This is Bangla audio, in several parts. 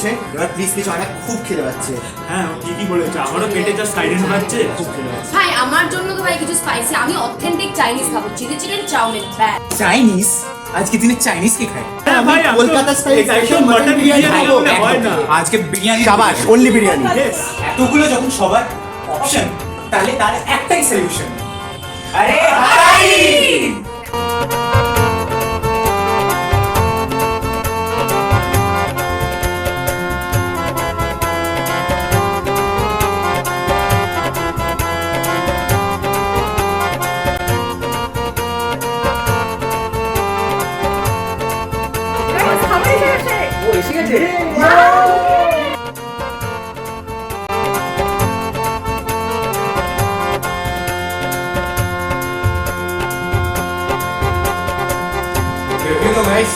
বলেছে, এবার প্লিজ কিছু অনেক খুব খেতে পাচ্ছে। হ্যাঁ ঠিকই বলেছে, আমারও পেটে যা সাইরেন পাচ্ছে, খুব খেতে পাচ্ছে। ভাই আমার জন্য তো ভাই কিছু স্পাইসি, আমি অথেন্টিক চাইনিজ খাবো, চিলি চিকেন চাউমিন ব্যাস। চাইনিজ? আজকে দিনে চাইনিজ কি খায়? হ্যাঁ ভাই, আমি তো কলকাতা স্টাইল একদম মটন বিরিয়ানি খাবো। হয় না। আজকে বিরিয়ানি শাবাশ, অনলি বিরিয়ানি। Yes. এতগুলো যখন সবার অপশন, তাহলে তার একটাই সলিউশন, আরে হাতারি। দেখি তো গাইস,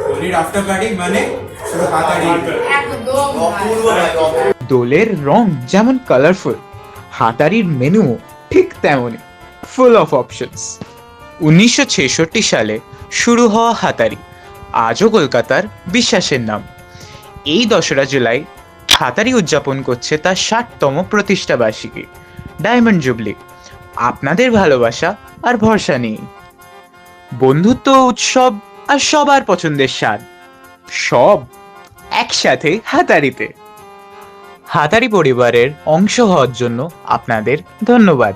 হোলির আফটার পার্টি মানে শুধু হাতারি। একদম অপূর্ব ভাই, অপূর্ব। দোলের রং যেমন কালারফুল, হাতারির মেনু ঠিক তেমনই, ফুল অফ অপশনস। 1966 সালে শুরু হওয়া হাতারি আজও কলকাতার বিশ্বাসের নাম। এই 2রা জুলাই হাতারি উদযাপন করছে তার 60তম প্রতিষ্ঠা বার্ষিকী, ডায়মন্ড জুবলি। আপনাদের ভালোবাসা আর ভরসা নিয়ে বন্ধুত্ব, উৎসব আর সবার পছন্দের স্বাদ, সব একসাথে হাতারিতে। হাতারি পরিবারের অংশ হওয়ার জন্য আপনাদের ধন্যবাদ।